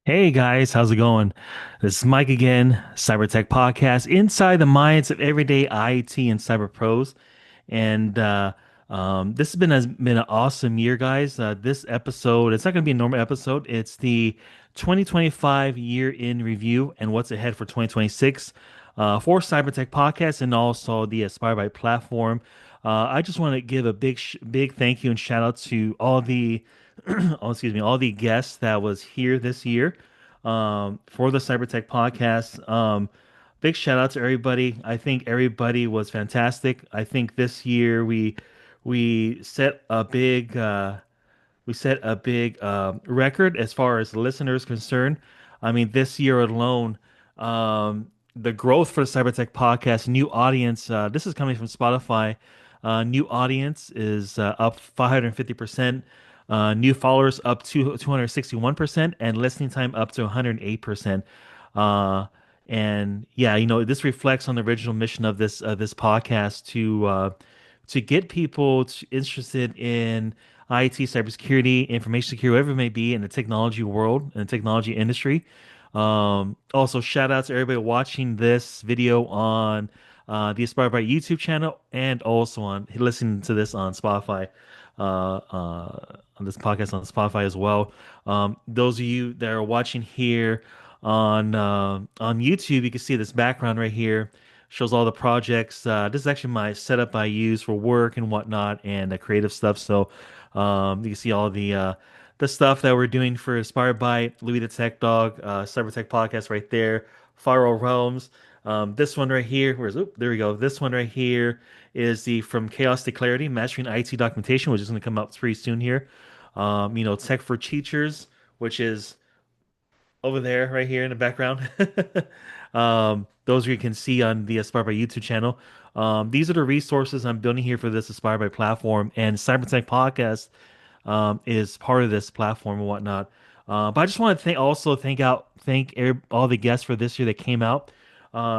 Hey guys, how's it going? This is Mike again, Cyber Tech Podcast, inside the minds of everyday IT and cyber pros. And this has been an awesome year, guys. This episode, it's not going to be a normal episode. It's the 2025 year in review and what's ahead for 2026 for Cyber Tech Podcast and also the AspireByte platform. I just want to give a big thank you and shout out to all the all the guests that was here this year for the Cybertech podcast. Big shout out to everybody. I think everybody was fantastic. I think this year we set a big record as far as listeners concerned. I mean, this year alone, the growth for the Cybertech podcast, new audience. This is coming from Spotify. New audience is up 550%. New followers up to 261%, and listening time up to 108%. Uh, and yeah, this reflects on the original mission of this podcast to get people interested in IT, cybersecurity, information security, whatever it may be in the technology world and the technology industry. Also, shout out to everybody watching this video on the AspireByte YouTube channel and also on listening to this on Spotify, on this podcast on Spotify as well. Those of you that are watching here on YouTube, you can see this background right here shows all the projects. This is actually my setup I use for work and whatnot and creative stuff. So you can see all the stuff that we're doing for Inspired by Louis the Tech Dog, Cyber Tech Podcast right there, Faro Realms. This one right here, there we go. This one right here is the From Chaos to Clarity, Mastering IT Documentation, which is going to come out pretty soon here. Tech for Teachers, which is over there, right here in the background. Those you can see on the Aspire by YouTube channel. These are the resources I'm building here for this Aspire by platform, and Cybertech Podcast is part of this platform and whatnot. But I just want to thank all the guests for this year that came out,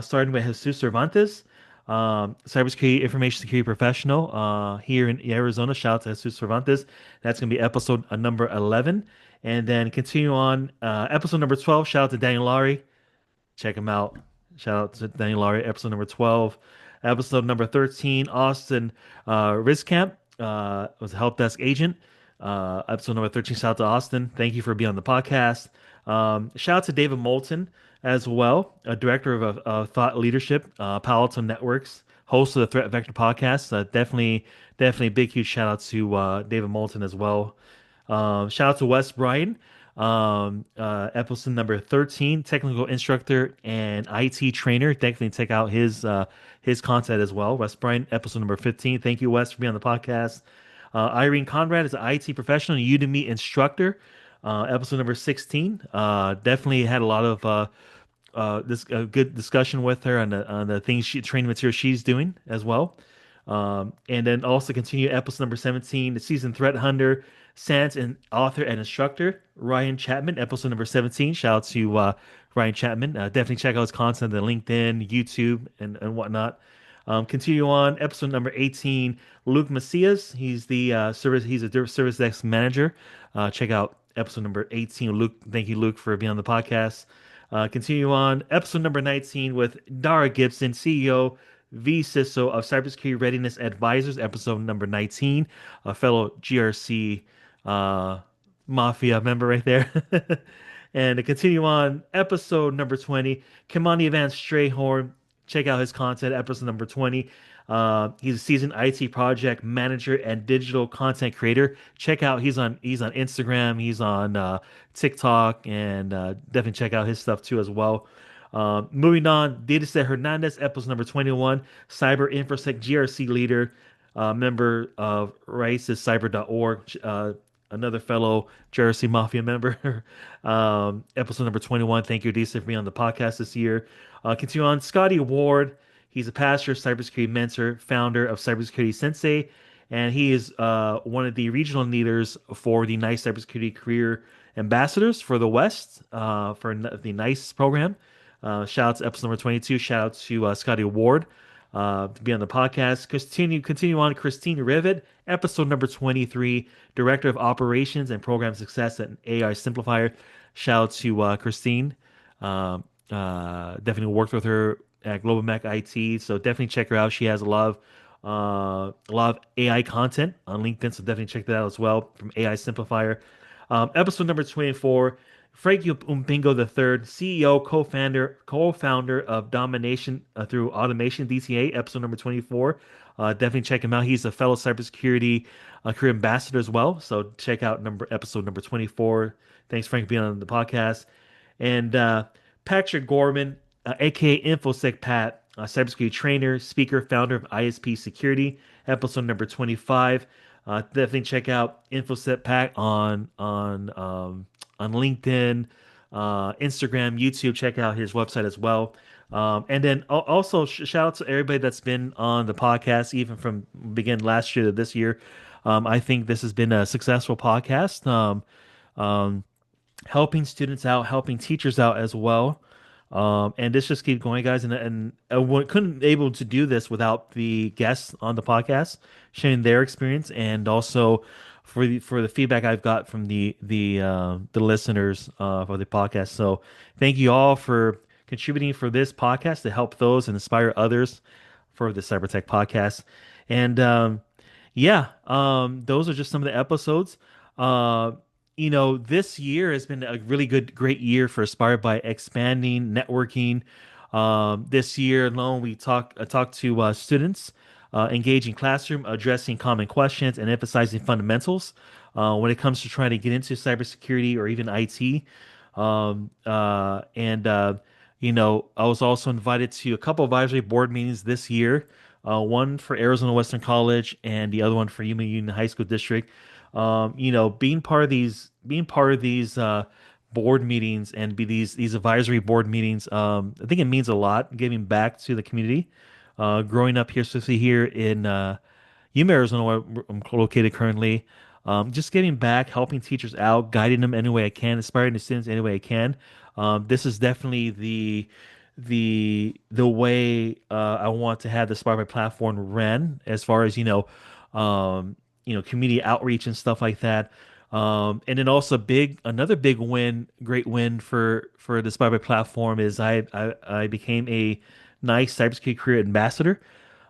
starting with Jesus Cervantes, cybersecurity information security professional here in Arizona. Shout out to Jesus Cervantes. That's going to be episode number 11. And then continue on episode number 12. Shout out to Daniel Laurie. Check him out. Shout out to Daniel Laurie, episode number 12. Episode number 13, Austin Rizkamp was a help desk agent. Episode number 13, shout out to Austin. Thank you for being on the podcast. Shout out to David Moulton as well, a director of thought leadership, Palo Alto Networks, host of the Threat Vector podcast. Definitely a big, huge shout out to David Moulton as well. Shout out to Wes Bryan, episode number 13, technical instructor and IT trainer. Definitely check out his content as well. Wes Bryan, episode number 15. Thank you, Wes, for being on the podcast. Irene Conrad is an IT professional and Udemy instructor. Episode number 16. Definitely had a lot of this good discussion with her on the things training material she's doing as well. And then also continue episode number 17, the seasoned threat hunter, SANS and author and instructor, Ryan Chapman, episode number 17. Shout out to Ryan Chapman. Definitely check out his content on LinkedIn, YouTube, and whatnot. Continue on episode number 18, Luke Macias. He's a service desk manager. Check out episode number 18. Luke, thank you, Luke, for being on the podcast. Continue on episode number 19 with Dara Gibson, CEO, vCISO of Cybersecurity Readiness Advisors, episode number 19, a fellow GRC Mafia member right there. And to continue on, episode number 20, Kimani Van Strayhorn. Check out his content, episode number 20. He's a seasoned IT project manager and digital content creator. Check out he's on Instagram, he's on TikTok, and definitely check out his stuff too as well. Moving on, Dataset Hernandez, episode number 21, Cyber InfoSec GRC leader, member of racistcyber.org, another fellow GRC Mafia member. Episode number 21. Thank you, Dataset, for being on the podcast this year. Continue on, Scotty Ward. He's a pastor, cybersecurity mentor, founder of Cybersecurity Sensei, and he is one of the regional leaders for the NICE Cybersecurity Career Ambassadors for the West the NICE program. Shout out to episode number 22. Shout out to Scotty Ward to be on the podcast. Continue on. Christine Rivet, episode number 23, Director of Operations and Program Success at AI Simplifier. Shout out to Christine. Definitely worked with her at Global Mac IT, so definitely check her out. She has a lot of AI content on LinkedIn, so definitely check that out as well from AI Simplifier. Episode number 24, Frank Umpingo III, CEO, co-founder of Domination Through Automation DTA, episode number 24. Definitely check him out. He's a fellow cybersecurity career ambassador as well. So check out episode number 24. Thanks, Frank, for being on the podcast. And Patrick Gorman, aka InfoSec Pat, cybersecurity trainer, speaker, founder of ISP Security, episode number 25. Definitely check out InfoSec Pat on LinkedIn, Instagram, YouTube. Check out his website as well. And then also shout out to everybody that's been on the podcast, even from begin last year to this year. I think this has been a successful podcast. Um, Helping students out, helping teachers out as well. And this just keep going, guys. And I couldn't able to do this without the guests on the podcast sharing their experience, and also for the feedback I've got from the listeners for the podcast. So thank you all for contributing for this podcast to help those and inspire others for the Cybertech podcast. And yeah, those are just some of the episodes. Uh, this year has been a really great year for Aspire by expanding networking. This year alone, we talked to students, engaging classroom, addressing common questions, and emphasizing fundamentals when it comes to trying to get into cybersecurity or even IT. And I was also invited to a couple advisory board meetings this year. One for Arizona Western College and the other one for Yuma Union High School District. Being part of these board meetings and be these advisory board meetings, I think it means a lot giving back to the community. Growing up here, especially here in Yuma, Arizona, where I'm located currently, just giving back, helping teachers out, guiding them any way I can, inspiring the students any way I can. This is definitely the way I want to have the Spotify platform ran, as far as community outreach and stuff like that. And then also another big win, great win for the Spotify platform is I became a NICE Cybersecurity Career Ambassador,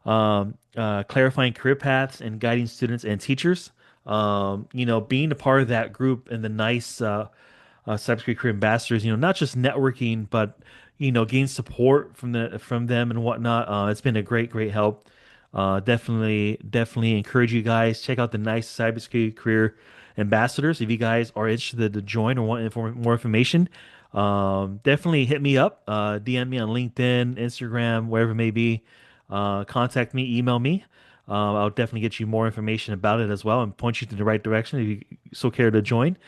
clarifying career paths and guiding students and teachers. Being a part of that group and the NICE Cybersecurity Career Ambassadors, not just networking, but getting support from them and whatnot. It's been a great help. Definitely encourage you guys check out the NICE Cybersecurity Career Ambassadors. If you guys are interested to join or want more information, definitely hit me up. DM me on LinkedIn, Instagram, wherever it may be. Contact me, email me. I'll definitely get you more information about it as well and point you to the right direction if you so care to join.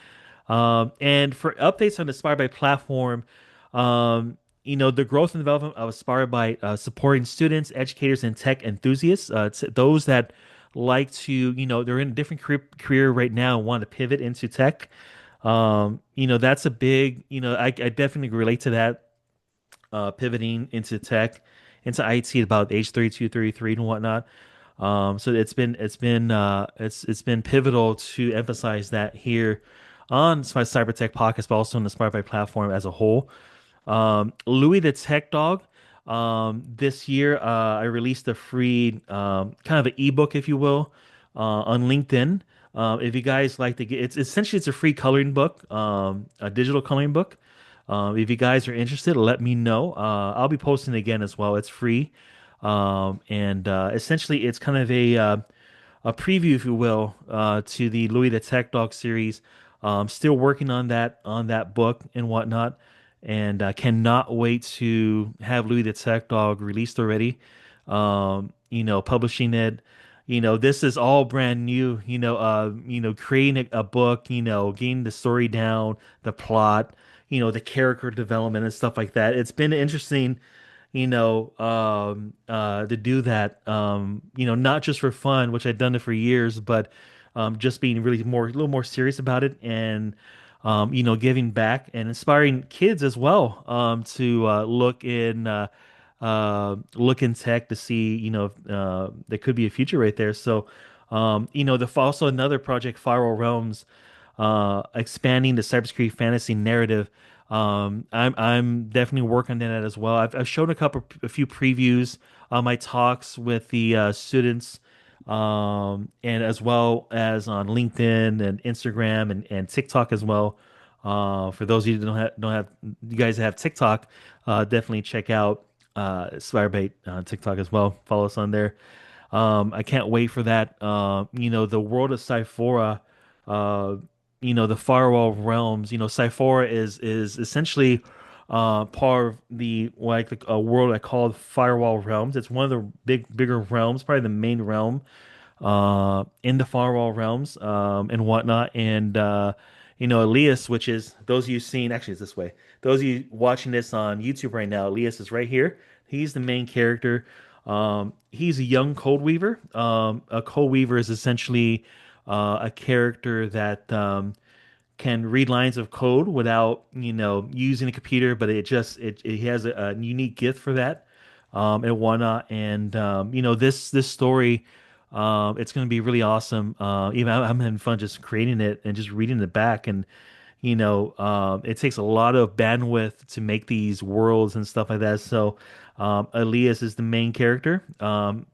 And for updates on the AspireByte platform, the growth and development of AspireByte, supporting students, educators, and tech enthusiasts, those that like to, they're in a different career right now and want to pivot into tech. That's a big, I definitely relate to that, pivoting into tech, into IT at about age 32, 33 and whatnot. So it's been pivotal to emphasize that here on my Cyber Tech podcast, but also on the Spotify platform as a whole. Louis the Tech Dog. This year, I released a free kind of an ebook, if you will, on LinkedIn. If you guys like to get, it's a free coloring book, a digital coloring book. If you guys are interested, let me know. I'll be posting it again as well. It's free. And essentially, it's kind of a preview, if you will, to the Louis the Tech Dog series. Still working on that book and whatnot, and cannot wait to have Louis the Tech Dog released already. Publishing it. This is all brand new. Creating a book. Getting the story down, the plot. The character development and stuff like that. It's been interesting to do that, not just for fun, which I've done it for years, but just being really a little more serious about it, and giving back and inspiring kids as well, to look in tech to see, if, there could be a future right there. So, also another project, Firewall Realms. expanding the cybersecurity fantasy narrative. I'm definitely working on that as well. I've shown a few previews on my talks with the students, and as well as on LinkedIn and Instagram and TikTok as well. For those of you that don't have you guys that have TikTok, definitely check out AspireByte on TikTok as well. Follow us on there. I can't wait for that. The world of Cyphora, uh, the firewall realms. Cyphora is essentially part of the like a world I call firewall realms. It's one of the bigger realms, probably the main realm in the firewall realms and whatnot. And Elias, which is those of you seeing, actually, it's this way. Those of you watching this on YouTube right now, Elias is right here. He's the main character. He's a young code weaver. A code weaver is essentially a character that can read lines of code without, using a computer, but it has a unique gift for that, and whatnot. And this story, it's going to be really awesome. Even I'm having fun just creating it and just reading it back. And it takes a lot of bandwidth to make these worlds and stuff like that. So, Elias is the main character.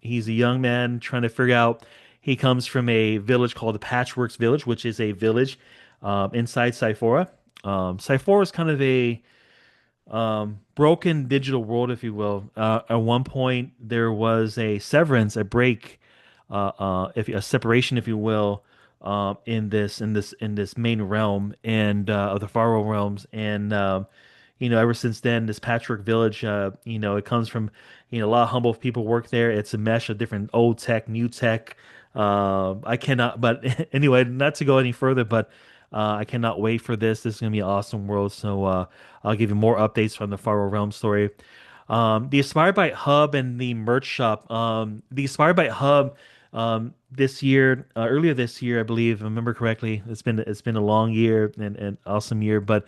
He's a young man trying to figure out. He comes from a village called the Patchworks Village, which is a village inside Cyphora. Cyphora is kind of a broken digital world, if you will. At one point, there was a severance, a break, if a separation, if you will, in this main realm and of the Faro realms, and ever since then, this Patchwork Village, it comes from, a lot of humble people work there. It's a mesh of different old tech, new tech. I cannot, but anyway, not to go any further, but I cannot wait for this. This is gonna be an awesome world. So I'll give you more updates from the Faro Realm story. The AspireByte Hub and the merch shop. The AspireByte Hub, this year, earlier this year, I believe, if I remember correctly. It's been a long year and awesome year, but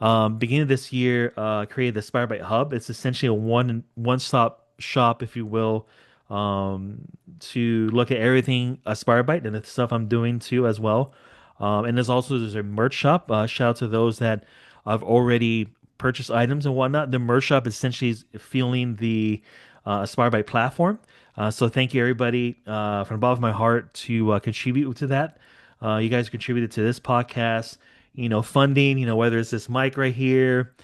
beginning of this year, created the AspireByte Hub. It's essentially a one stop shop, if you will, to look at everything AspireByte and the stuff I'm doing too as well. And there's a merch shop. Shout out to those that I've already purchased items and whatnot. The merch shop essentially is fueling the AspireByte platform. So thank you everybody from the bottom of my heart to contribute to that. You guys contributed to this podcast, funding, whether it's this mic right here,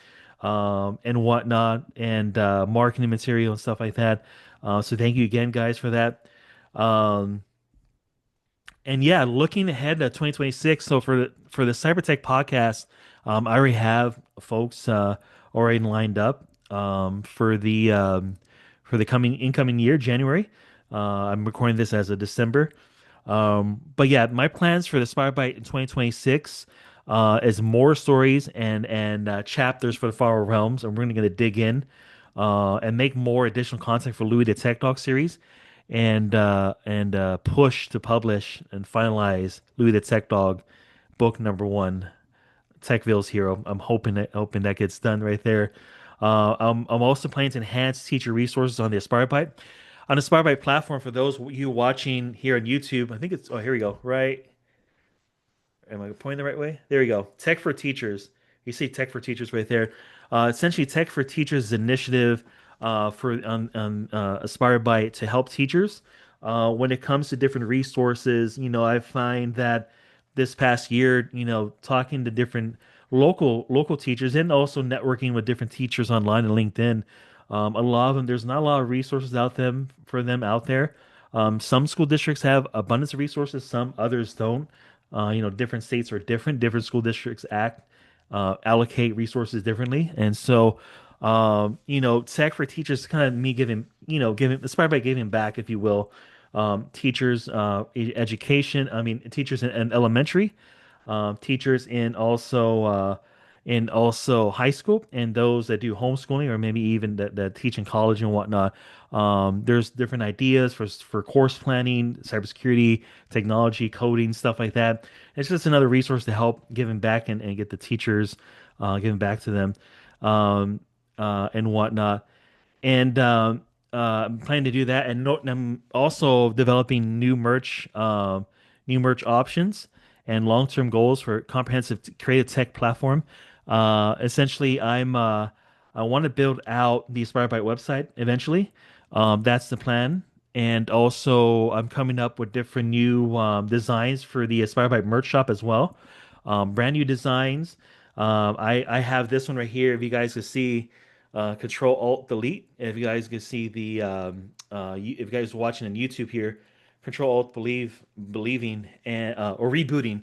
and whatnot, and marketing material and stuff like that. So thank you again, guys, for that. Um, and yeah, looking ahead to 2026. So for the Cybertech podcast, I already have folks already lined up for the coming incoming year, January. I'm recording this as of December. But yeah, my plans for the SpireByte in 2026 is more stories and chapters for the Far Realms, and we're gonna dig in and make more additional content for Louis the Tech Dog series, and push to publish and finalize Louis the Tech Dog book number one, Techville's Hero. I'm hoping that gets done right there. I'm also planning to enhance teacher resources on the AspireByte platform. For those of you watching here on YouTube, I think it's, oh, here we go. Right. Am I pointing the right way? There we go. Tech for Teachers. You see Tech for Teachers right there. Essentially, Tech for Teachers is an initiative for on AspireByte to help teachers when it comes to different resources. I find that this past year, talking to different local teachers and also networking with different teachers online and LinkedIn. A lot of them, there's not a lot of resources out them for them out there. Some school districts have abundance of resources, some others don't. Different states are different. Different school districts allocate resources differently, and so tech for teachers is kind of me giving inspired by giving back, if you will. Teachers, education. I mean, teachers in elementary, teachers in also high school, and those that do homeschooling or maybe even that teach in college and whatnot. There's different ideas for course planning, cybersecurity, technology, coding, stuff like that. It's just another resource to help giving back and get the teachers giving back to them, and whatnot. And I'm planning to do that, and I'm also developing new merch options. and long-term goals for a comprehensive creative tech platform. Essentially, I want to build out the AspireByte website eventually. That's the plan. And also, I'm coming up with different new designs for the AspireByte merch shop as well. Brand new designs. I have this one right here. If you guys can see, Control Alt Delete. If you guys can see if you guys are watching on YouTube here, Control Alt believing and or rebooting.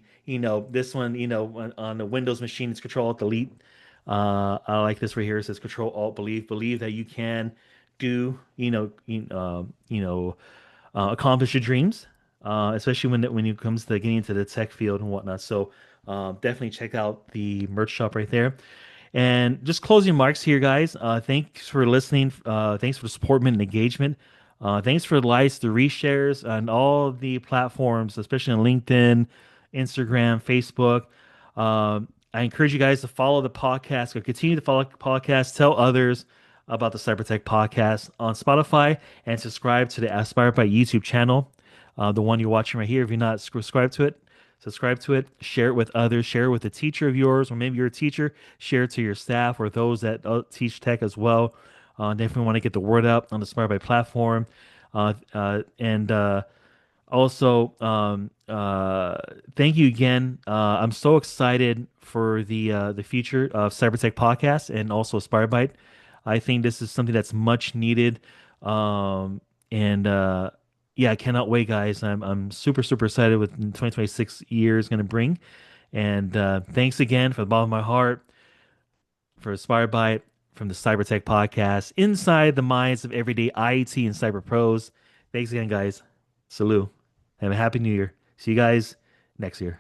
This one. On the Windows machine, it's Control Alt Delete. I like this right here. It says Control Alt believe that you can do accomplish your dreams, especially when it comes to getting into the tech field and whatnot. So definitely check out the merch shop right there. And just closing remarks here, guys. Thanks for listening. Thanks for the support and engagement. Thanks for the likes, the reshares, and all the platforms, especially on LinkedIn, Instagram, Facebook. I encourage you guys to follow the podcast or continue to follow the podcast. Tell others about the Cybertech podcast on Spotify and subscribe to the Aspire by YouTube channel, the one you're watching right here. If you're not subscribed to it, subscribe to it, share it with others, share it with a teacher of yours, or maybe you're a teacher, share it to your staff or those that teach tech as well. Definitely want to get the word out on the Smart by platform. And also, thank you again. I'm so excited for the future of Cybertech Podcast and also AspireByte. I think this is something that's much needed. And yeah, I cannot wait, guys. I'm super super excited with 2026 year is going to bring. And thanks again from the bottom of my heart for AspireByte from the Cybertech Podcast inside the minds of everyday IT and cyber pros. Thanks again, guys. Salute. Have a happy new year. See you guys next year.